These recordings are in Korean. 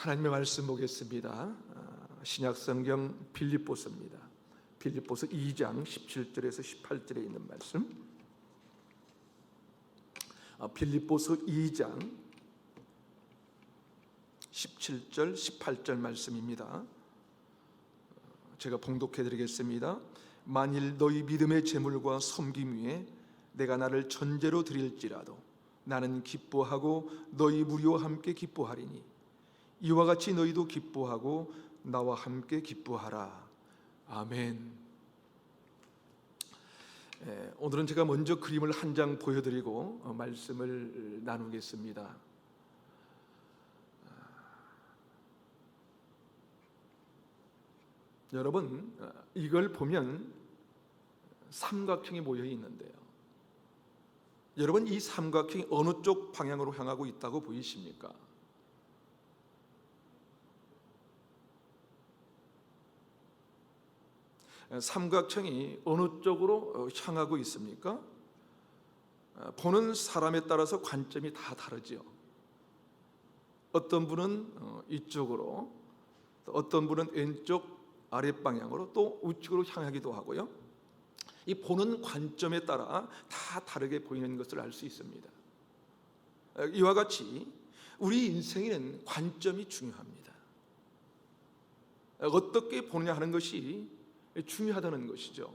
하나님의 말씀 보겠습니다. 신약성경 빌립보서입니다. 빌립보서 2장 17절에서 18절에 있는 말씀. 빌립보서 2장 17절 18절 말씀입니다. 제가 봉독해 드리겠습니다. 만일 너희 믿음의 제물과 섬김 위에 내가 나를 전제로 드릴지라도 나는 기뻐하고 너희 무리와 함께 기뻐하리니 이와 같이 너희도 기뻐하고 나와 함께 기뻐하라. 아멘. 오늘은 제가 먼저 그림을 한 장 보여드리고 말씀을 나누겠습니다. 여러분, 이걸 보면 삼각형이 모여 있는데요. 여러분, 이 삼각형이 어느 쪽 방향으로 향하고 있다고 보이십니까? 삼각형이 어느 쪽으로 향하고 있습니까? 보는 사람에 따라서 관점이 다 다르죠. 어떤 분은 이쪽으로, 어떤 분은 왼쪽 아랫방향으로, 또 우측으로 향하기도 하고요. 이 보는 관점에 따라 다 다르게 보이는 것을 알 수 있습니다. 이와 같이 우리 인생에는 관점이 중요합니다. 어떻게 보느냐 하는 것이 중요하다는 것이죠.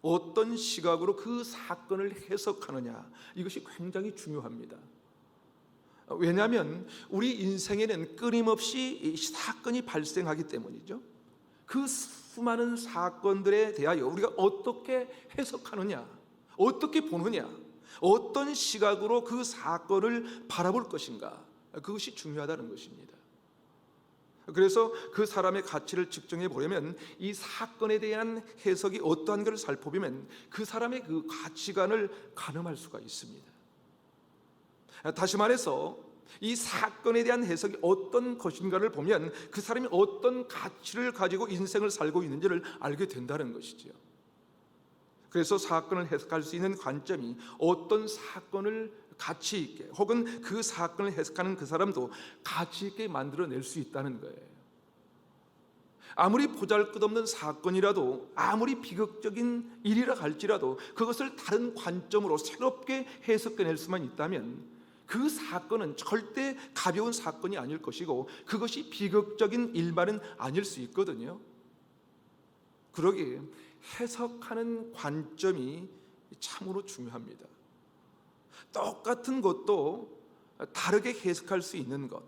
어떤 시각으로 그 사건을 해석하느냐, 이것이 굉장히 중요합니다. 왜냐하면 우리 인생에는 끊임없이 사건이 발생하기 때문이죠. 그 수많은 사건들에 대하여 우리가 어떻게 해석하느냐, 어떻게 보느냐, 어떤 시각으로 그 사건을 바라볼 것인가, 그것이 중요하다는 것입니다. 그래서 그 사람의 가치를 측정해 보려면 이 사건에 대한 해석이 어떠한 것을 살펴보면 그 사람의 그 가치관을 가늠할 수가 있습니다. 다시 말해서 이 사건에 대한 해석이 어떤 것인가를 보면 그 사람이 어떤 가치를 가지고 인생을 살고 있는지를 알게 된다는 것이죠. 그래서 사건을 해석할 수 있는 관점이 어떤 사건을 가치 있게, 혹은 그 사건을 해석하는 그 사람도 가치 있게 만들어낼 수 있다는 거예요. 아무리 보잘것없는 사건이라도, 아무리 비극적인 일이라 할지라도 그것을 다른 관점으로 새롭게 해석해낼 수만 있다면 그 사건은 절대 가벼운 사건이 아닐 것이고 그것이 비극적인 일만은 아닐 수 있거든요. 그러기에 해석하는 관점이 참으로 중요합니다. 똑같은 것도 다르게 해석할 수 있는 것,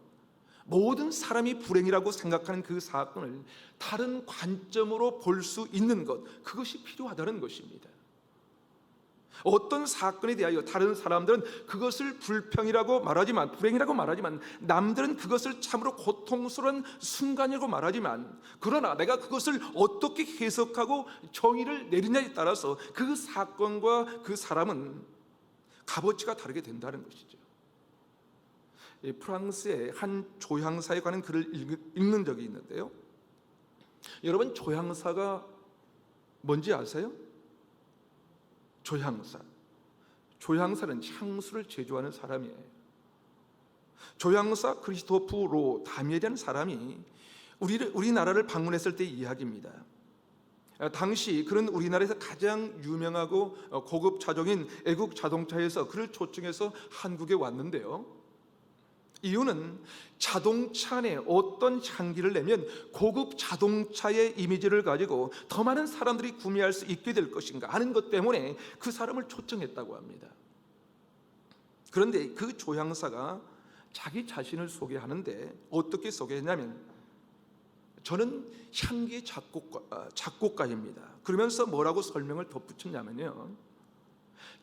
모든 사람이 불행이라고 생각하는 그 사건을 다른 관점으로 볼 수 있는 것, 그것이 필요하다는 것입니다. 어떤 사건에 대하여 다른 사람들은 그것을 불평이라고 말하지만, 불행이라고 말하지만, 남들은 그것을 참으로 고통스러운 순간이라고 말하지만, 그러나 내가 그것을 어떻게 해석하고 정의를 내리냐에 따라서 그 사건과 그 사람은 값어치가 다르게 된다는 것이죠. 프랑스의 한 조향사에 관한 글을 읽는 적이 있는데요. 여러분, 조향사가 뭔지 아세요? 조향사는 향수를 제조하는 사람이에요. 조향사 크리스토프 로 다미엘이라는 사람이 우리나라를 방문했을 때 이야기입니다. 당시 그런 우리나라에서 가장 유명하고 고급 차종인 애국 자동차에서 그를 초청해서 한국에 왔는데요. 이유는 자동차 안에 어떤 향기를 내면 고급 자동차의 이미지를 가지고 더 많은 사람들이 구매할 수 있게 될 것인가 하는 것 때문에 그 사람을 초청했다고 합니다. 그런데 그 조향사가 자기 자신을 소개하는데 어떻게 소개했냐면, 저는 향기 작곡가입니다. 그러면서 뭐라고 설명을 덧붙였냐면요,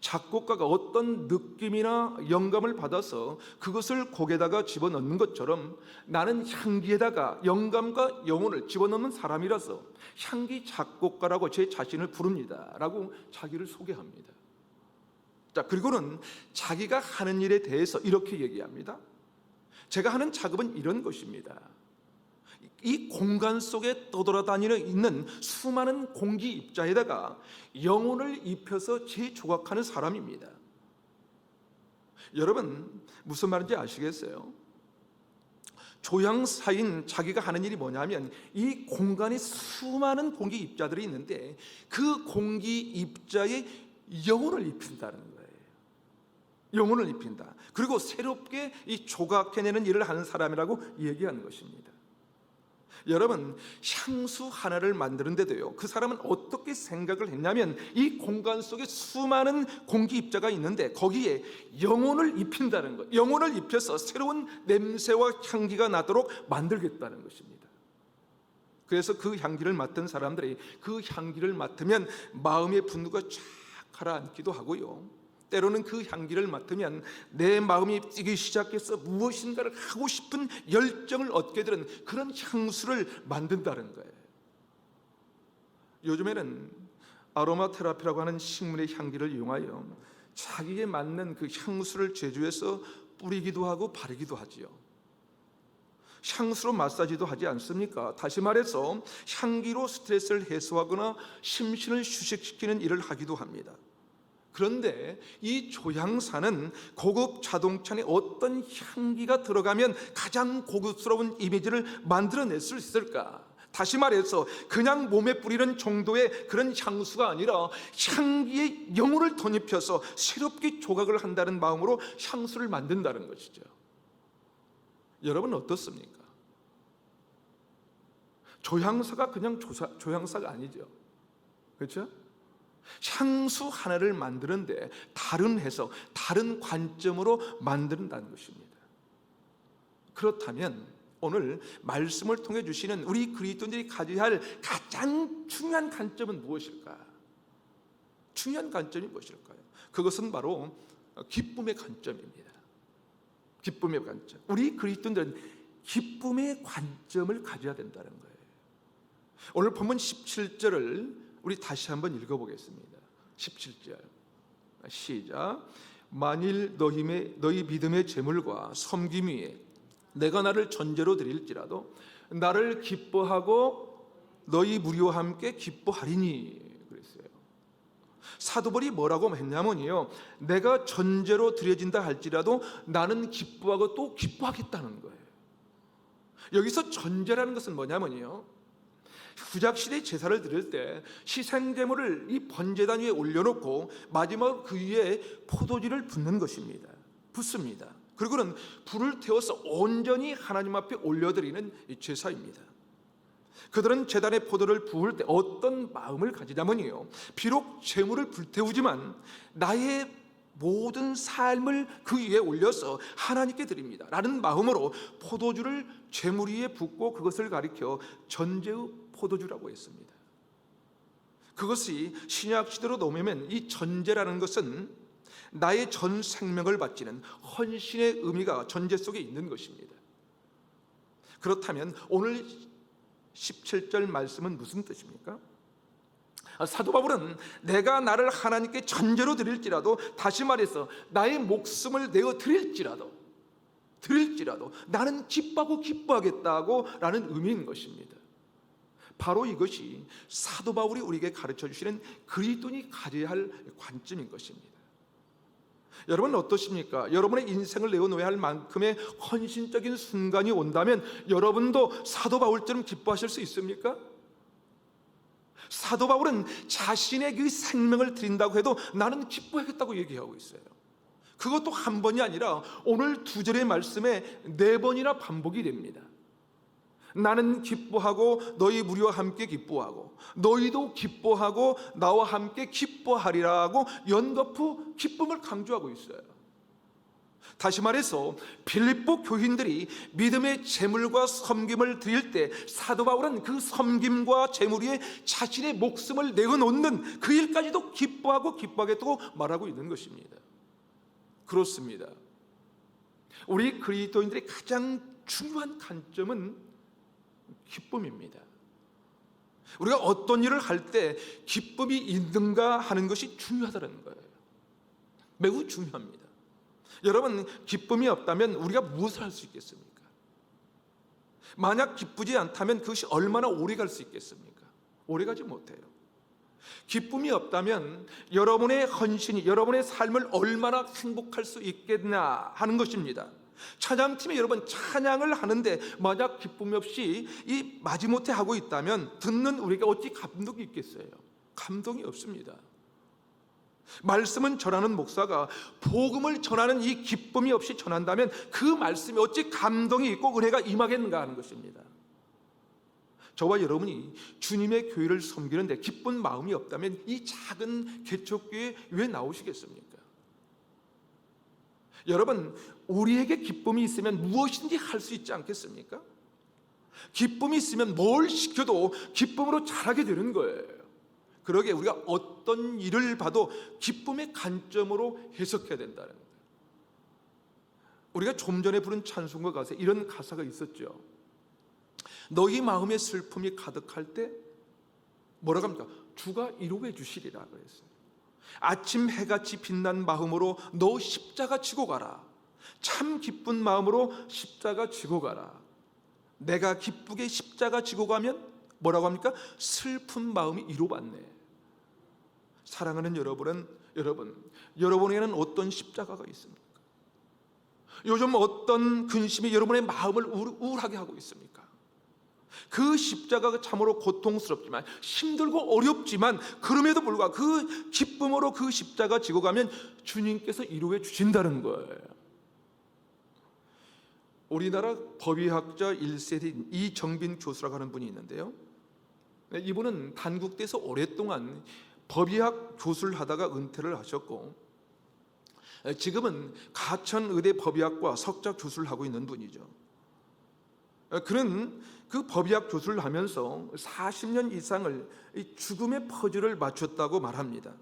작곡가가 어떤 느낌이나 영감을 받아서 그것을 곡에다가 집어넣는 것처럼 나는 향기에다가 영감과 영혼을 집어넣는 사람이라서 향기 작곡가라고 제 자신을 부릅니다 라고 자기를 소개합니다. 자, 그리고는 자기가 하는 일에 대해서 이렇게 얘기합니다. 제가 하는 작업은 이런 것입니다. 이 공간 속에 떠돌아다니는 있는 수많은 공기 입자에다가 영혼을 입혀서 재조각하는 사람입니다. 여러분, 무슨 말인지 아시겠어요? 조향사인 자기가 하는 일이 뭐냐면 이 공간에 수많은 공기 입자들이 있는데 그 공기 입자에 영혼을 입힌다는 거예요. 영혼을 입힌다. 그리고 새롭게 이 조각해내는 일을 하는 사람이라고 얘기하는 것입니다. 여러분, 향수 하나를 만드는데도요, 그 사람은 어떻게 생각을 했냐면 이 공간 속에 수많은 공기 입자가 있는데 거기에 영혼을 입힌다는 거예요. 영혼을 입혀서 새로운 냄새와 향기가 나도록 만들겠다는 것입니다. 그래서 그 향기를 맡은 사람들이 그 향기를 맡으면 마음의 분노가 쫙 가라앉기도 하고요, 때로는 그 향기를 맡으면 내 마음이 뛰기 시작해서 무엇인가를 하고 싶은 열정을 얻게 되는 그런 향수를 만든다는 거예요. 요즘에는 아로마 테라피라고 하는 식물의 향기를 이용하여 자기에 맞는 그 향수를 제조해서 뿌리기도 하고 바르기도 하지요. 향수로 마사지도 하지 않습니까? 다시 말해서 향기로 스트레스를 해소하거나 심신을 휴식시키는 일을 하기도 합니다. 그런데 이 조향사는 고급 자동차에 어떤 향기가 들어가면 가장 고급스러운 이미지를 만들어낼 수 있을까? 다시 말해서 그냥 몸에 뿌리는 정도의 그런 향수가 아니라 향기에 영혼을 덧입혀서 새롭게 조각을 한다는 마음으로 향수를 만든다는 것이죠. 여러분 어떻습니까? 조향사가 그냥 조향사가 아니죠. 그렇죠? 향수 하나를 만드는데 다른 해석, 다른 관점으로 만든다는 것입니다. 그렇다면 오늘 말씀을 통해 주시는 우리 그리스도인들이 가져야 할 가장 중요한 관점은 무엇일까? 중요한 관점이 무엇일까요? 그것은 바로 기쁨의 관점입니다. 기쁨의 관점. 우리 그리스도인들은 기쁨의 관점을 가져야 된다는 거예요. 오늘 본문 17절을 우리 다시 한번 읽어보겠습니다. 17절 시작. 만일 너희 믿음의 재물과 섬김 위에 내가 나를 전제로 드릴지라도 나를 기뻐하고 너희 무리와 함께 기뻐하리니 그랬어요. 사도 바울이 뭐라고 했냐면요, 내가 전제로 드려진다 할지라도 나는 기뻐하고 또 기뻐하겠다는 거예요. 여기서 전제라는 것은 뭐냐면요, 구약시대 제사를 드릴 때 희생제물을 이 번제단 위에 올려놓고 마지막으로 그 위에 포도주를 붓는 것입니다. 붓습니다. 그리고는 불을 태워서 온전히 하나님 앞에 올려드리는 제사입니다. 그들은 제단에 포도를 부을 때 어떤 마음을 가지냐면요, 비록 제물을 불태우지만 나의 모든 삶을 그 위에 올려서 하나님께 드립니다 라는 마음으로 포도주를 제물 위에 붓고 그것을 가리켜 전제의 포도주라고 했습니다. 그것이 신약 시대로 넘으면 이 전제라는 것은 나의 전 생명을 바치는 헌신의 의미가 전제 속에 있는 것입니다. 그렇다면 오늘 17절 말씀은 무슨 뜻입니까? 사도 바울은 내가 나를 하나님께 전제로 드릴지라도, 다시 말해서 나의 목숨을 내어 드릴지라도 나는 기뻐하고 기뻐하겠다고 라는 의미인 것입니다. 바로 이것이 사도 바울이 우리에게 가르쳐 주시는 그리스도인이 가져야 할 관점인 것입니다. 여러분 어떠십니까? 여러분의 인생을 내어놓아야 할 만큼의 헌신적인 순간이 온다면 여러분도 사도 바울처럼 기뻐하실 수 있습니까? 사도 바울은 자신의 그 생명을 드린다고 해도 나는 기뻐하겠다고 얘기하고 있어요. 그것도 한 번이 아니라 오늘 2절의 말씀에 4번이나 반복이 됩니다. 나는 기뻐하고 너희 무리와 함께 기뻐하고 너희도 기뻐하고 나와 함께 기뻐하리라고 연거푸 기쁨을 강조하고 있어요. 다시 말해서 빌립보 교인들이 믿음의 제물과 섬김을 드릴 때 사도 바울은 그 섬김과 제물 위에 자신의 목숨을 내어놓는 그 일까지도 기뻐하고 기뻐하겠다고 말하고 있는 것입니다. 그렇습니다. 우리 그리스도인들의 가장 중요한 관점은 기쁨입니다. 우리가 어떤 일을 할 때 기쁨이 있는가 하는 것이 중요하다는 거예요. 매우 중요합니다. 여러분, 기쁨이 없다면 우리가 무엇을 할 수 있겠습니까? 만약 기쁘지 않다면 그것이 얼마나 오래 갈 수 있겠습니까? 오래 가지 못해요. 기쁨이 없다면 여러분의 헌신이 여러분의 삶을 얼마나 행복할 수 있겠나 하는 것입니다. 찬양팀이 여러분 찬양을 하는데 만약 기쁨이 없이 이 마지못해 하고 있다면 듣는 우리가 어찌 감동이 있겠어요? 감동이 없습니다. 말씀은 전하는 목사가 복음을 전하는 이 기쁨이 없이 전한다면 그 말씀이 어찌 감동이 있고 은혜가 임하겠는가 하는 것입니다. 저와 여러분이 주님의 교회를 섬기는데 기쁜 마음이 없다면 이 작은 개척교회에 왜 나오시겠습니까? 여러분, 우리에게 기쁨이 있으면 무엇인지 할 수 있지 않겠습니까? 기쁨이 있으면 뭘 시켜도 기쁨으로 잘하게 되는 거예요. 그러게 우리가 어떤 일을 봐도 기쁨의 관점으로 해석해야 된다는 거예요. 우리가 좀 전에 부른 찬송가 가사에 이런 가사가 있었죠. 너희 마음에 슬픔이 가득할 때 뭐라고 합니까? 주가 이루게 주시리라 그랬어요. 아침 해같이 빛난 마음으로 너 십자가 지고 가라. 참 기쁜 마음으로 십자가 지고 가라. 내가 기쁘게 십자가 지고 가면 뭐라고 합니까? 슬픈 마음이 이루받네. 사랑하는 여러분에게는 어떤 십자가가 있습니까? 요즘 어떤 근심이 여러분의 마음을 우울하게 하고 있습니까? 그 십자가가 참으로 고통스럽지만 힘들고 어렵지만 그럼에도 불구하고 그 기쁨으로 그 십자가 지고 가면 주님께서 이루어 주신다는 거예요. 우리나라 법의학자 1세대인 이정빈 교수라고 하는 분이 있는데요, 이분은 단국대에서 오랫동안 법의학 교수를 하다가 은퇴를 하셨고 지금은 가천의대 법의학과 석좌 교수를 하고 있는 분이죠. 그는 그 법의학 교수를 하면서 40년 이상을 죽음의 퍼즐을 맞췄다고 말합니다.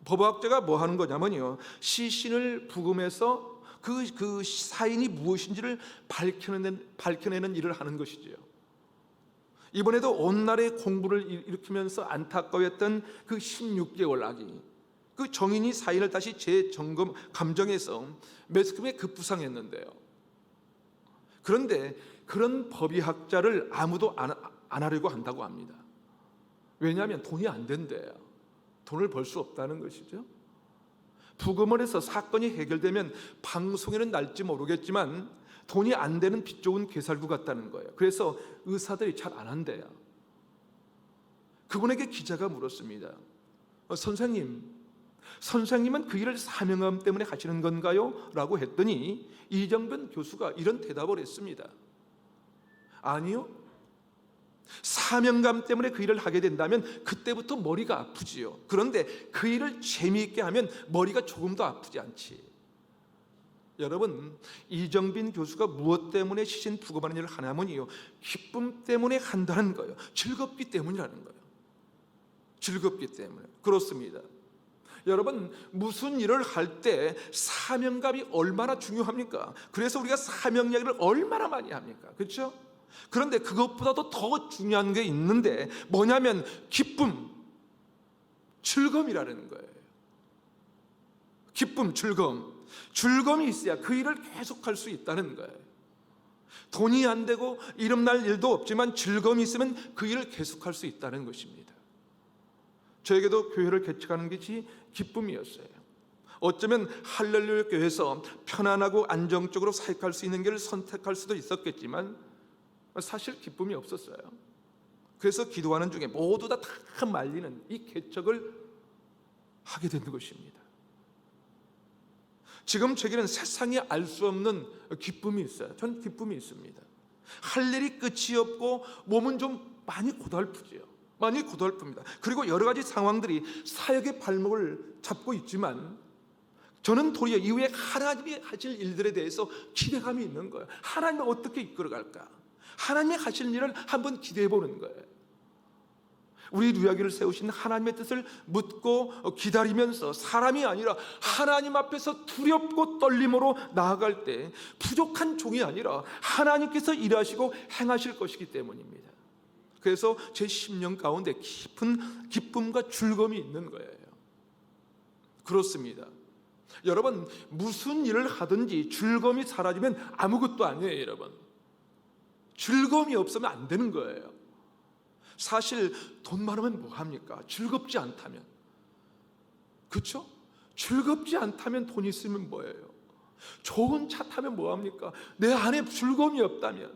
법학자가 뭐 하는 거냐면요, 시신을 부검해서 그 사인이 무엇인지를 밝혀내는 일을 하는 것이지요. 이번에도 온날의 공부를 일으키면서 안타까웠던 그 16개월 아기, 그 정인이 사인을 다시 재점검 감정해서 매스컴에 급부상했는데요. 그런데 그런 법의학자를 아무도 안 하려고 한다고 합니다. 왜냐하면 돈이 안 된대요. 돈을 벌 수 없다는 것이죠. 부검을 해서 사건이 해결되면 방송에는 날지 모르겠지만 돈이 안 되는 빚 좋은 개살구 같다는 거예요. 그래서 의사들이 잘 안 한대요. 그분에게 기자가 물었습니다. 선생님은 그 일을 사명감 때문에 하시는 건가요? 라고 했더니 이정빈 교수가 이런 대답을 했습니다. 아니요, 사명감 때문에 그 일을 하게 된다면 그때부터 머리가 아프지요. 그런데 그 일을 재미있게 하면 머리가 조금 더 아프지 않지. 여러분, 이정빈 교수가 무엇 때문에 시신 부검하는 일을 하냐면요, 기쁨 때문에 한다는 거예요. 즐겁기 때문이라는 거예요. 즐겁기 때문에. 그렇습니다. 여러분, 무슨 일을 할 때 사명감이 얼마나 중요합니까? 그래서 우리가 사명 이야기를 얼마나 많이 합니까? 그렇죠? 그런데 그것보다도 더 중요한 게 있는데 뭐냐면 기쁨, 즐거움이라는 거예요. 기쁨, 즐거움이 있어야 그 일을 계속할 수 있다는 거예요. 돈이 안 되고 이름날 일도 없지만 즐거움이 있으면 그 일을 계속할 수 있다는 것입니다. 저에게도 교회를 개척하는 것이 기쁨이었어요. 어쩌면 할렐루야 교회에서 편안하고 안정적으로 사역할 수 있는 길을 선택할 수도 있었겠지만 사실 기쁨이 없었어요. 그래서 기도하는 중에 모두 다 말리는 이 개척을 하게 된 것입니다. 지금 제게는 세상에 알 수 없는 기쁨이 있어요. 전 기쁨이 있습니다. 할 일이 끝이 없고 몸은 좀 많이 고달프지요. 많이 고달픕니다. 그리고 여러 가지 상황들이 사역의 발목을 잡고 있지만 저는 도리어 이후에 하나님이 하실 일들에 대해서 기대감이 있는 거예요. 하나님이 어떻게 이끌어갈까? 하나님이 하실 일을 한번 기대해 보는 거예요. 우리 누야기를 세우신 하나님의 뜻을 묻고 기다리면서 사람이 아니라 하나님 앞에서 두렵고 떨림으로 나아갈 때 부족한 종이 아니라 하나님께서 일하시고 행하실 것이기 때문입니다. 그래서 제 심령 가운데 깊은 기쁨과 즐거움이 있는 거예요. 그렇습니다. 여러분, 무슨 일을 하든지 즐거움이 사라지면 아무것도 아니에요. 여러분, 즐거움이 없으면 안 되는 거예요. 사실 돈 많으면 뭐 합니까? 즐겁지 않다면. 그렇죠? 즐겁지 않다면 돈 있으면 뭐예요? 좋은 차 타면 뭐합니까? 내 안에 즐거움이 없다면.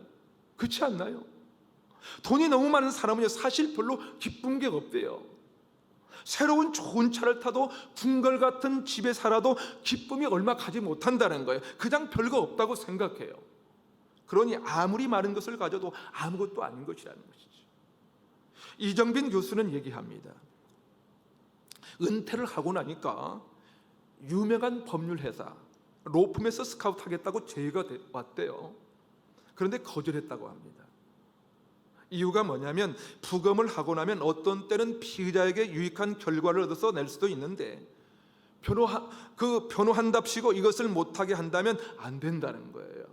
그렇지 않나요? 돈이 너무 많은 사람은요, 사실 별로 기쁜 게 없대요. 새로운 좋은 차를 타도 궁궐 같은 집에 살아도 기쁨이 얼마 가지 못한다는 거예요. 그냥 별거 없다고 생각해요. 그러니 아무리 많은 것을 가져도 아무것도 아닌 것이라는 것이죠. 이정빈 교수는 얘기합니다. 은퇴를 하고 나니까 유명한 법률회사 로펌에서 스카우트 하겠다고 제의가 왔대요. 그런데 거절했다고 합니다. 이유가 뭐냐면 부검을 하고 나면 어떤 때는 피의자에게 유익한 결과를 얻어서 낼 수도 있는데 변호한답시고 이것을 못하게 한다면 안 된다는 거예요.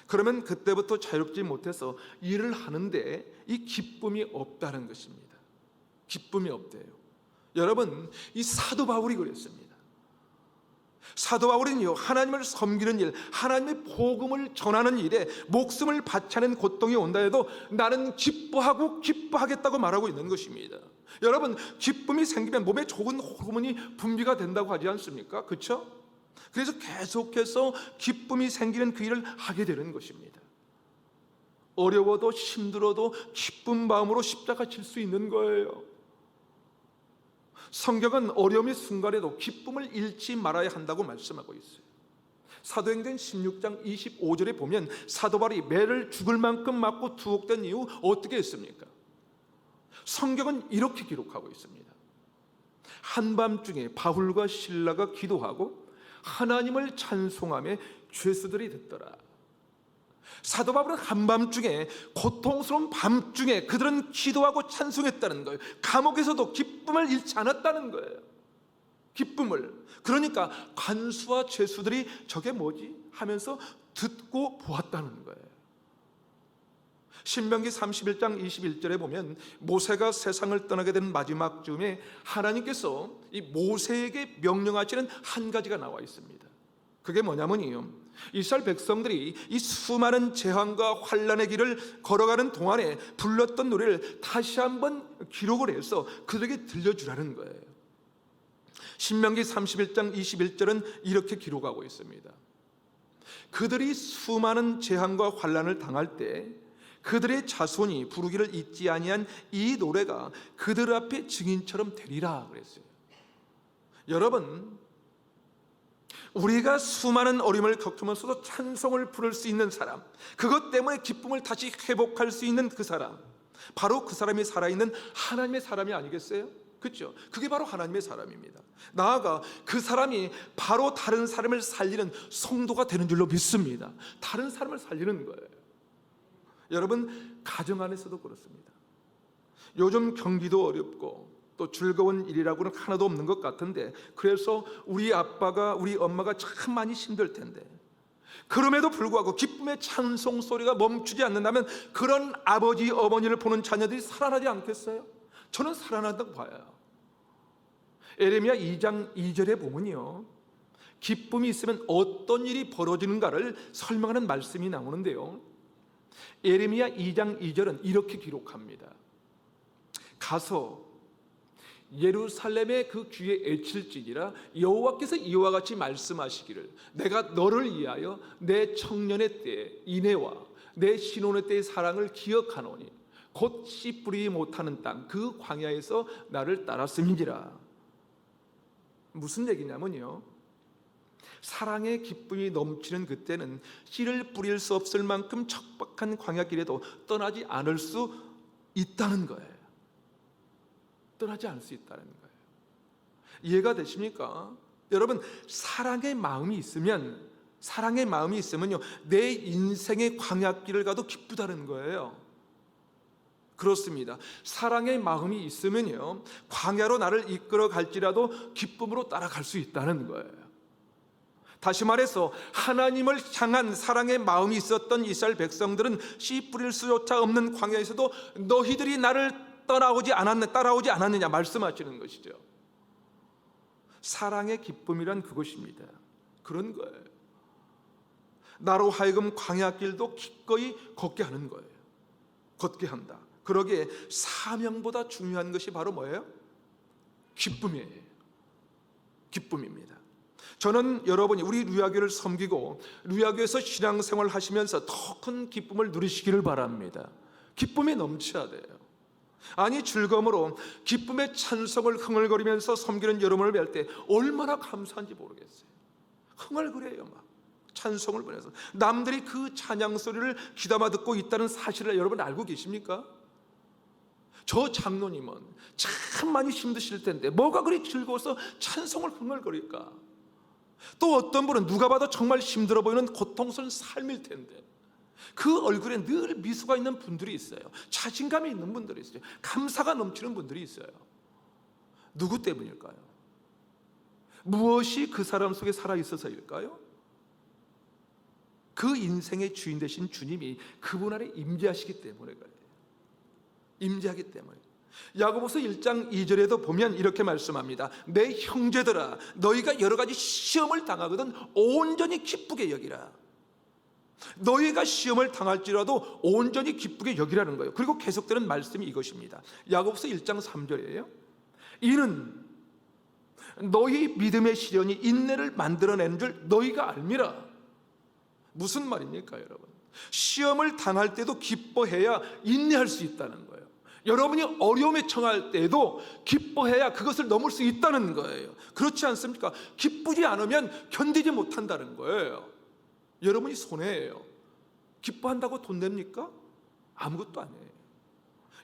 그러면 그때부터 자유롭지 못해서 일을 하는데 이 기쁨이 없다는 것입니다. 기쁨이 없대요. 여러분, 이 사도 바울이 그랬습니다. 사도 바울은요, 하나님을 섬기는 일, 하나님의 복음을 전하는 일에 목숨을 바치는 고통이 온다 해도 나는 기뻐하겠다고 말하고 있는 것입니다. 여러분, 기쁨이 생기면 몸에 좋은 호르몬이 분비가 된다고 하지 않습니까? 그렇죠? 그래서 계속해서 기쁨이 생기는 그 일을 하게 되는 것입니다. 어려워도 힘들어도 기쁜 마음으로 십자가 질 수 있는 거예요. 성경은 어려움의 순간에도 기쁨을 잃지 말아야 한다고 말씀하고 있어요. 사도행전 16장 25절에 보면 사도 바울이 매를 죽을 만큼 맞고 투옥된 이후 어떻게 했습니까? 성경은 이렇게 기록하고 있습니다. 한밤중에 바울과 실라가 기도하고 하나님을 찬송하며 죄수들이 듣더라. 사도 바울은 한밤중에, 고통스러운 밤중에 그들은 기도하고 찬송했다는 거예요. 감옥에서도 기쁨을 잃지 않았다는 거예요. 기쁨을. 그러니까 관수와 죄수들이 저게 뭐지? 하면서 듣고 보았다는 거예요. 신명기 31장 21절에 보면 모세가 세상을 떠나게 된 마지막 즈음에 하나님께서 이 모세에게 명령하시는 한 가지가 나와 있습니다. 그게 뭐냐면요, 이스라엘 백성들이 이 수많은 재앙과 환난의 길을 걸어가는 동안에 불렀던 노래를 다시 한번 기록을 해서 그들에게 들려주라는 거예요. 신명기 31장 21절은 이렇게 기록하고 있습니다. 그들이 수많은 재앙과 환난을 당할 때 그들의 자손이 부르기를 잊지 아니한 이 노래가 그들 앞에 증인처럼 되리라 그랬어요. 여러분, 우리가 수많은 어려움을 겪으면서도 찬송을 부를 수 있는 사람, 그것 때문에 기쁨을 다시 회복할 수 있는 그 사람, 바로 그 사람이 살아있는 하나님의 사람이 아니겠어요? 그렇죠? 그게 바로 하나님의 사람입니다. 나아가 그 사람이 바로 다른 사람을 살리는 성도가 되는 줄로 믿습니다. 다른 사람을 살리는 거예요. 여러분, 가정 안에서도 그렇습니다. 요즘 경기도 어렵고 또 즐거운 일이라고는 하나도 없는 것 같은데, 그래서 우리 아빠가 우리 엄마가 참 많이 힘들 텐데, 그럼에도 불구하고 기쁨의 찬송 소리가 멈추지 않는다면 그런 아버지 어머니를 보는 자녀들이 살아나지 않겠어요? 저는 살아난다고 봐요. 에레미야 2장 2절에 보면요, 기쁨이 있으면 어떤 일이 벌어지는가를 설명하는 말씀이 나오는데요, 에레미야 2장 2절은 이렇게 기록합니다. 가서 예루살렘의 그 귀에 애칠지니라 여호와께서 이와 같이 말씀하시기를 내가 너를 위하여 내 청년의 때에 인애와 내 신혼의 때의 사랑을 기억하노니 곧 씨 뿌리지 못하는 땅 그 광야에서 나를 따랐음이니라. 무슨 얘기냐면요, 사랑의 기쁨이 넘치는 그때는 씨를 뿌릴 수 없을 만큼 척박한 광야길에도 떠나지 않을 수 있다는 거예요. 떠나지 않을 수 있다는 거예요. 이해가 되십니까? 여러분, 사랑의 마음이 있으면요, 내 인생의 광야길을 가도 기쁘다는 거예요. 그렇습니다. 사랑의 마음이 있으면요, 광야로 나를 이끌어 갈지라도 기쁨으로 따라갈 수 있다는 거예요. 다시 말해서 하나님을 향한 사랑의 마음이 있었던 이스라엘 백성들은 씨 뿌릴 수조차 없는 광야에서도 너희들이 나를 따라오지 않았느냐 말씀하시는 것이죠. 사랑의 기쁨이란 그것입니다. 그런 거예요. 나로 하여금 광야길도 기꺼이 걷게 하는 거예요. 걷게 한다. 그러기에 사명보다 중요한 것이 바로 뭐예요? 기쁨이에요. 기쁨입니다. 저는 여러분이 우리 루야교를 섬기고 루야교에서 신앙생활을 하시면서 더 큰 기쁨을 누리시기를 바랍니다. 기쁨이 넘쳐야 돼요. 아니, 즐거움으로 기쁨의 찬송을 흥얼거리면서 섬기는 여러분을 뵐 때 얼마나 감사한지 모르겠어요. 흥얼거려요. 막 찬송을 보내서 남들이 그 찬양 소리를 귀담아 듣고 있다는 사실을 여러분 알고 계십니까? 저 장로님은 참 많이 힘드실 텐데 뭐가 그리 즐거워서 찬송을 흥얼거릴까? 또 어떤 분은 누가 봐도 정말 힘들어 보이는 고통스러운 삶일 텐데 그 얼굴에 늘 미소가 있는 분들이 있어요. 자신감이 있는 분들이 있어요. 감사가 넘치는 분들이 있어요. 누구 때문일까요? 무엇이 그 사람 속에 살아있어서일까요? 그 인생의 주인 되신 주님이 그분 안에 임재하시기 때문에 그래요. 임재하기 때문에. 야고보서 1장 2절에도 보면 이렇게 말씀합니다. 내 형제들아, 너희가 여러 가지 시험을 당하거든 온전히 기쁘게 여기라. 너희가 시험을 당할지라도 온전히 기쁘게 여기라는 거예요. 그리고 계속되는 말씀이 이것입니다. 야고보서 1장 3절이에요. 이는 너희 믿음의 시련이 인내를 만들어내는 줄 너희가 알미라. 무슨 말입니까, 여러분? 시험을 당할 때도 기뻐해야 인내할 수 있다는 거예요. 여러분이 어려움에 처할 때도 기뻐해야 그것을 넘을 수 있다는 거예요. 그렇지 않습니까? 기쁘지 않으면 견디지 못한다는 거예요. 여러분이 손해예요. 기뻐한다고 돈 냅니까? 아무것도 아니에요.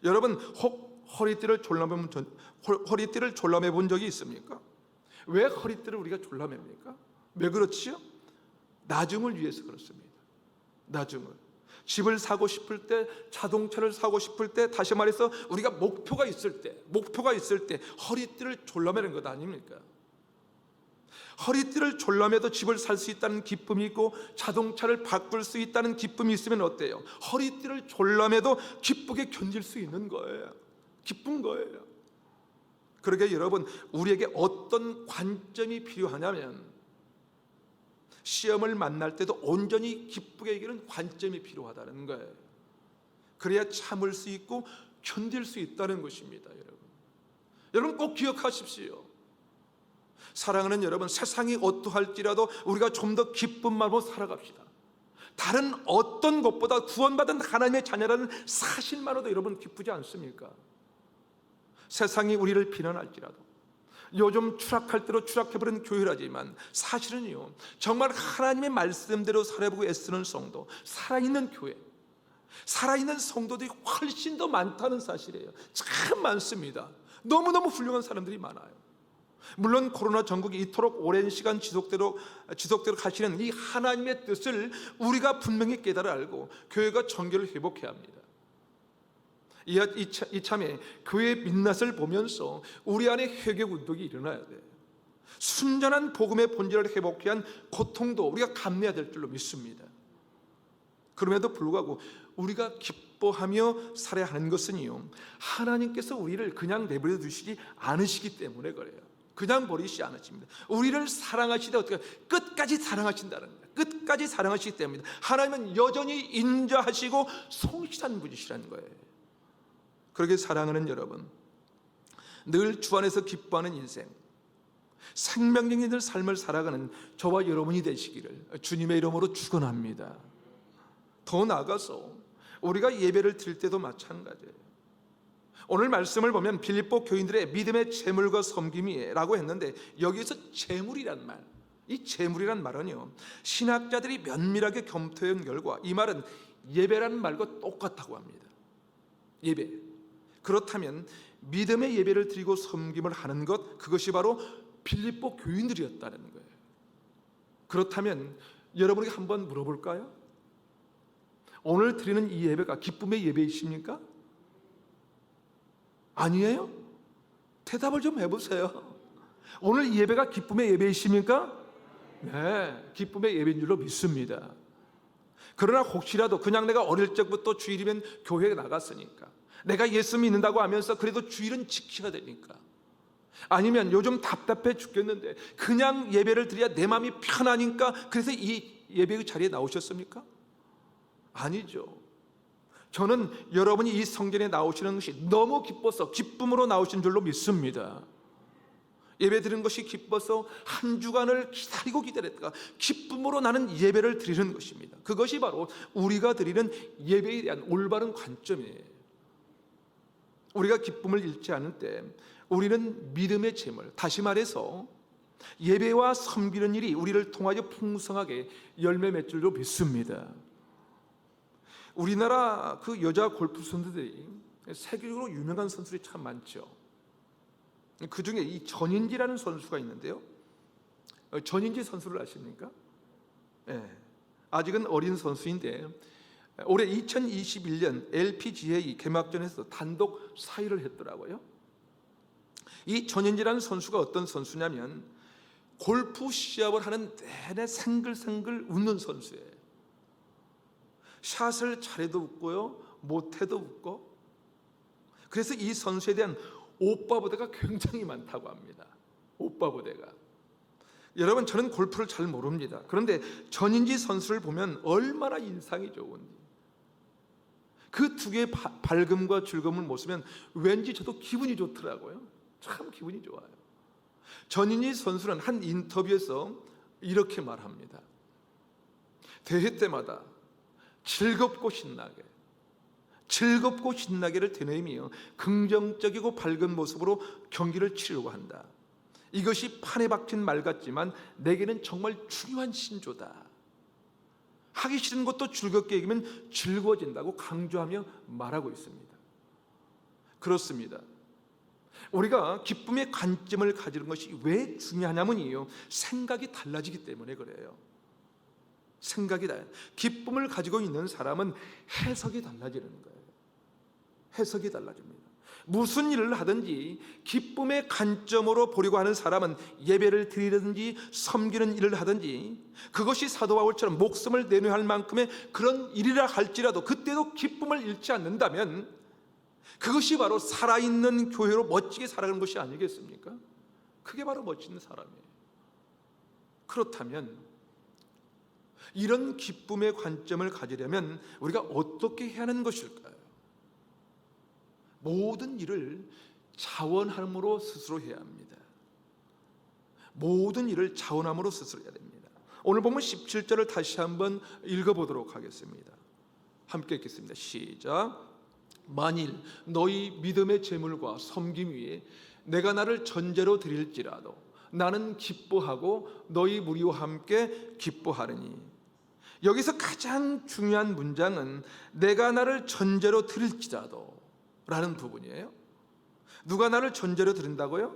여러분 혹 허리띠를 졸라매 본 적이 있습니까? 왜 허리띠를 우리가 졸라맵니까? 왜 그렇지요? 나중을 위해서 그렇습니다. 나중을. 집을 사고 싶을 때, 자동차를 사고 싶을 때, 다시 말해서 우리가 목표가 있을 때 허리띠를 졸라매는 것 아닙니까? 허리띠를 졸라매도 집을 살 수 있다는 기쁨이 있고 자동차를 바꿀 수 있다는 기쁨이 있으면 어때요? 허리띠를 졸라매도 기쁘게 견딜 수 있는 거예요. 기쁜 거예요. 그러게 여러분, 우리에게 어떤 관점이 필요하냐면 시험을 만날 때도 온전히 기쁘게 이기는 관점이 필요하다는 거예요. 그래야 참을 수 있고 견딜 수 있다는 것입니다. 여러분 꼭 기억하십시오. 사랑하는 여러분, 세상이 어떠할지라도 우리가 좀 더 기쁜 마음으로 살아갑시다. 다른 어떤 것보다 구원받은 하나님의 자녀라는 사실만으로도 여러분 기쁘지 않습니까? 세상이 우리를 비난할지라도, 요즘 추락할 대로 추락해버린 교회라지만 사실은요, 정말 하나님의 말씀대로 살아보고 애쓰는 성도, 살아있는 교회, 살아있는 성도들이 훨씬 더 많다는 사실이에요. 참 많습니다. 너무너무 훌륭한 사람들이 많아요. 물론 코로나 전국이 이토록 오랜 시간 지속대로 가시는 이 하나님의 뜻을 우리가 분명히 깨달아 알고 교회가 정결을 회복해야 합니다. 이참에 교회의 민낯을 보면서 우리 안에 회개의 운동이 일어나야 돼요. 순전한 복음의 본질을 회복해야 한 고통도 우리가 감내해야 될 줄로 믿습니다. 그럼에도 불구하고 우리가 기뻐하며 살아야 하는 것은요, 하나님께서 우리를 그냥 내버려 두시지 않으시기 때문에 그래요. 그냥 버리시지 않으십니다. 우리를 사랑하시되 어떻게 끝까지 사랑하신다는 거예요. 끝까지 사랑하시기 때문입니다. 하나님은 여전히 인자하시고 성실한 분이시라는 거예요. 그렇게 사랑하는 여러분, 늘 주 안에서 기뻐하는 인생, 생명력 있는 삶을 살아가는 저와 여러분이 되시기를 주님의 이름으로 축원합니다. 더 나아가서 우리가 예배를 드릴 때도 마찬가지예요. 오늘 말씀을 보면 빌립보 교인들의 믿음의 재물과 섬김이라고 했는데, 여기에서 재물이란 말, 이 재물이란 말은요, 신학자들이 면밀하게 검토한 결과 이 말은 예배라는 말과 똑같다고 합니다. 예배. 그렇다면 믿음의 예배를 드리고 섬김을 하는 것, 그것이 바로 빌립보 교인들이었다는 거예요. 그렇다면 여러분에게 한번 물어볼까요? 오늘 드리는 이 예배가 기쁨의 예배이십니까? 아니에요? 대답을 좀 해보세요. 오늘 이 예배가 기쁨의 예배이십니까? 네, 기쁨의 예배인 줄로 믿습니다. 그러나 혹시라도 그냥 내가 어릴 적부터 주일이면 교회에 나갔으니까, 내가 예수 믿는다고 하면서 그래도 주일은 지켜야 되니까, 아니면 요즘 답답해 죽겠는데 그냥 예배를 드려야 내 마음이 편하니까 그래서 이 예배의 자리에 나오셨습니까? 아니죠. 저는 여러분이 이 성전에 나오시는 것이 너무 기뻐서 기쁨으로 나오신 줄로 믿습니다. 예배 드리는 것이 기뻐서 한 주간을 기다렸다가 기쁨으로 나는 예배를 드리는 것입니다. 그것이 바로 우리가 드리는 예배에 대한 올바른 관점이에요. 우리가 기쁨을 잃지 않을 때 우리는 믿음의 재물, 다시 말해서 예배와 섬기는 일이 우리를 통하여 풍성하게 열매 맺을 줄로 믿습니다. 우리나라 그 여자 골프 선수들이 세계적으로 유명한 선수들이 참 많죠. 그 중에 이 전인지라는 선수가 있는데요. 전인지 선수를 아십니까? 아직은 어린 선수인데 올해 2021년 LPGA 개막전에서 단독 4위를 했더라고요. 이 전인지라는 선수가 어떤 선수냐면 골프 시합을 하는 내내 생글생글 웃는 선수예요. 샷을 잘해도 웃고요, 못해도 웃고. 그래서 이 선수에 대한 오빠 부대가 굉장히 많다고 합니다. 오빠 부대가. 여러분, 저는 골프를 잘 모릅니다. 그런데 전인지 선수를 보면 얼마나 인상이 좋은지, 그 두 개의 밝음과 즐거움을 보시면 왠지 저도 기분이 좋더라고요. 참 기분이 좋아요. 전인지 선수는 한 인터뷰에서 이렇게 말합니다. 대회 때마다 즐겁고 신나게를 되뇌이며 긍정적이고 밝은 모습으로 경기를 치려고 한다. 이것이 판에 박힌 말 같지만 내게는 정말 중요한 신조다. 하기 싫은 것도 즐겁게 여기면 즐거워진다고 강조하며 말하고 있습니다. 그렇습니다. 우리가 기쁨의 관점을 가지는 것이 왜 중요하냐면요, 생각이 달라지기 때문에 그래요. 생각이 달라요. 기쁨을 가지고 있는 사람은 해석이 달라지는 거예요. 해석이 달라집니다. 무슨 일을 하든지 기쁨의 관점으로 보려고 하는 사람은 예배를 드리든지 섬기는 일을 하든지 그것이 사도 바울처럼 목숨을 내놓아야 할 만큼의 그런 일이라 할지라도 그때도 기쁨을 잃지 않는다면 그것이 바로 살아있는 교회로 멋지게 살아가는 것이 아니겠습니까? 그게 바로 멋진 사람이에요. 그렇다면 이런 기쁨의 관점을 가지려면 우리가 어떻게 해야 하는 것일까요? 모든 일을 자원함으로 스스로 해야 합니다. 모든 일을 자원함으로 스스로 해야 됩니다. 오늘 보면 17절을 다시 한번 읽어보도록 하겠습니다. 함께 읽겠습니다. 시작. 만일 너희 믿음의 재물과 섬김 위에 내가 나를 전제로 드릴지라도 나는 기뻐하고 너희 무리와 함께 기뻐하리니. 여기서 가장 중요한 문장은 내가 나를 전제로 드릴지라도 라는 부분이에요. 누가 나를 전제로 드린다고요?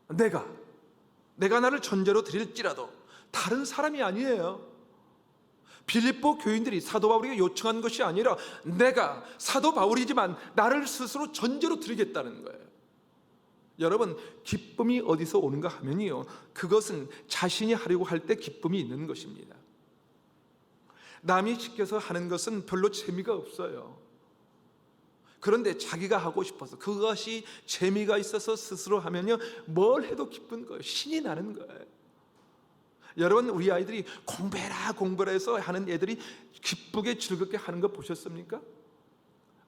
내가 나를 전제로 드릴지라도. 다른 사람이 아니에요. 빌립보 교인들이 사도 바울에게 요청한 것이 아니라 내가 사도 바울이지만 나를 스스로 전제로 드리겠다는 거예요. 여러분, 기쁨이 어디서 오는가 하면요, 그것은 자신이 하려고 할 때 기쁨이 있는 것입니다. 남이 시켜서 하는 것은 별로 재미가 없어요. 그런데 자기가 하고 싶어서 그것이 재미가 있어서 스스로 하면요, 뭘 해도 기쁜 거예요. 신이 나는 거예요. 여러분, 우리 아이들이 공부해라 해서 하는 애들이 기쁘게 즐겁게 하는 거 보셨습니까?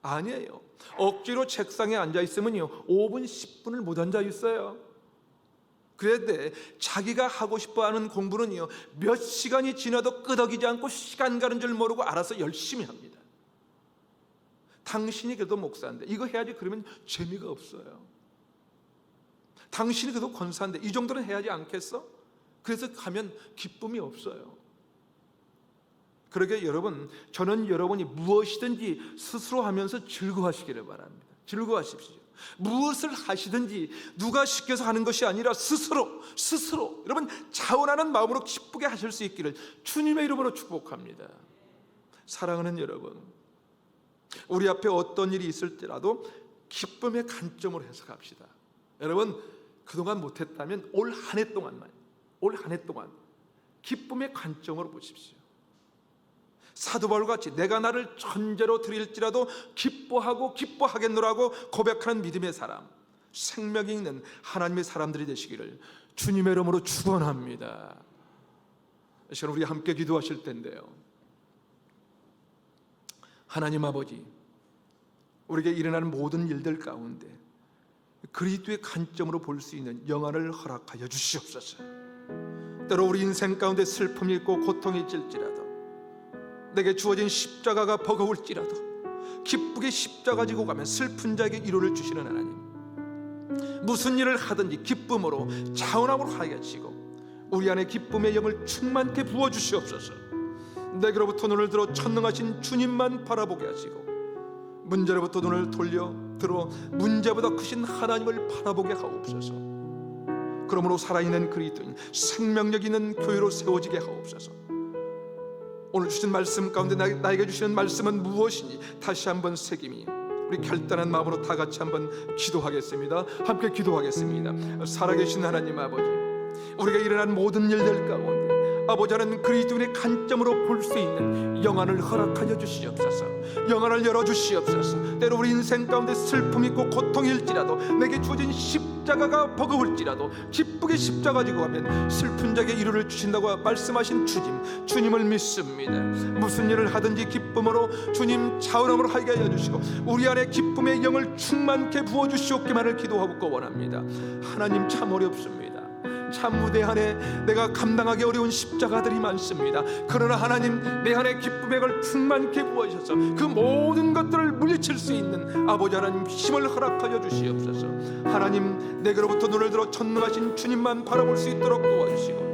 아니에요. 억지로 책상에 앉아 있으면요 5분 10분을 못 앉아 있어요. 그런데 자기가 하고 싶어하는 공부는요 몇 시간이 지나도 끄덕이지 않고 시간 가는 줄 모르고 알아서 열심히 합니다. 당신이 그래도 목사인데 이거 해야지 그러면 재미가 없어요. 당신이 그래도 권사인데 이 정도는 해야지 않겠어? 그래서 가면 기쁨이 없어요. 그러게 여러분, 저는 여러분이 무엇이든지 스스로 하면서 즐거워하시기를 바랍니다. 즐거워하십시오. 무엇을 하시든지 누가 시켜서 하는 것이 아니라 스스로 여러분 자원하는 마음으로 기쁘게 하실 수 있기를 주님의 이름으로 축복합니다. 사랑하는 여러분, 우리 앞에 어떤 일이 있을 때라도 기쁨의 관점으로 해석합시다. 여러분, 그동안 못했다면 올 한 해 동안 기쁨의 관점으로 보십시오. 사도 바울같이 내가 나를 전제로 드릴지라도 기뻐하고 기뻐하겠노라고 고백하는 믿음의 사람, 생명이 있는 하나님의 사람들이 되시기를 주님의 이름으로 축원합니다. 이 시간 우리 함께 기도하실 텐데요, 하나님 아버지, 우리에게 일어나는 모든 일들 가운데 그리스도의 관점으로 볼 수 있는 영안을 허락하여 주시옵소서. 때로 우리 인생 가운데 슬픔이 있고 고통이 있을지라도, 내게 주어진 십자가가 버거울지라도 기쁘게 십자가 지고 가면 슬픈 자에게 위로를 주시는 하나님, 무슨 일을 하든지 기쁨으로 자원함으로 하게 하시고 우리 안에 기쁨의 영을 충만케 부어주시옵소서. 내게로부터 눈을 들어 천능하신 주님만 바라보게 하시고 문제로부터 눈을 들어 문제보다 크신 하나님을 바라보게 하옵소서. 그러므로 살아있는 그리스도인, 생명력 있는 교회로 세워지게 하옵소서. 오늘 주신 말씀 가운데 나에게 주시는 말씀은 무엇이니 다시 한번 새김이 우리 결단한 마음으로 다 같이 한번 기도하겠습니다. 함께 기도하겠습니다. 살아계신 하나님 아버지, 우리가 일어난 모든 일들 가운데 아버지 하나님 그리스도인의 관점으로 볼 수 있는 영안을 허락하여 주시옵소서. 영안을 열어주시옵소서. 때로 우리 인생 가운데 슬픔이 있고 고통일지라도, 내게 주어진 십자가가 버거울지라도 기쁘게 십자가 지고 가면 슬픈 자에게 위로를 주신다고 말씀하신 주님을 믿습니다. 무슨 일을 하든지 기쁨으로 주님 자원함으로 하게 하여 주시고 우리 안에 기쁨의 영을 충만케 부어주시옵기만을 기도하고 원합니다. 하나님, 참 어렵습니다. 참 무대 안에 내가 감당하기 어려운 십자가들이 많습니다. 그러나 하나님, 내 안에 기쁨의 걸 충만케 부어주셔서 그 모든 것들을 물리칠 수 있는 아버지 하나님 힘을 허락하여 주시옵소서. 하나님, 내게로부터 눈을 들어 전능하신 주님만 바라볼 수 있도록 도와주시고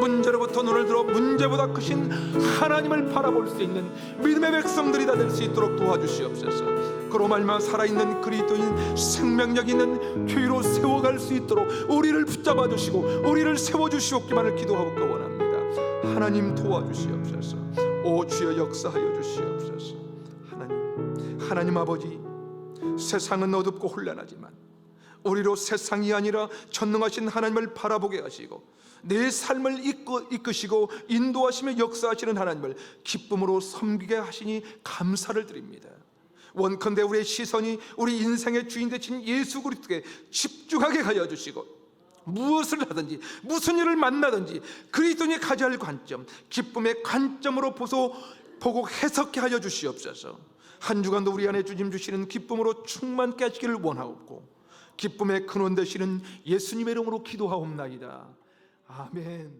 문제로부터 눈을 들어 문제보다 크신 하나님을 바라볼 수 있는 믿음의 백성들이 다 될 수 있도록 도와주시옵소서. 그로 말미암아 살아있는 그리스도인, 생명력 있는 교회로 세워갈 수 있도록 우리를 붙잡아 주시고 우리를 세워주시옵기만을 기도하고 원합니다. 하나님, 도와주시옵소서. 오 주여, 역사하여 주시옵소서. 하나님 아버지, 세상은 어둡고 혼란하지만 우리로 세상이 아니라 전능하신 하나님을 바라보게 하시고 내 삶을 이끄시고 인도하시며 역사하시는 하나님을 기쁨으로 섬기게 하시니 감사를 드립니다. 원컨대 우리의 시선이 우리 인생의 주인 되신 예수 그리스도께 집중하게 하여 주시고 무엇을 하든지 무슨 일을 만나든지 그리스도인이 가져야 할 관점, 기쁨의 관점으로 보고 해석해 하여 주시옵소서. 한 주간도 우리 안에 주님 주시는 기쁨으로 충만케 하시기를 원하옵고 기쁨의 근원 되시는 예수님의 이름으로 기도하옵나이다. 아멘.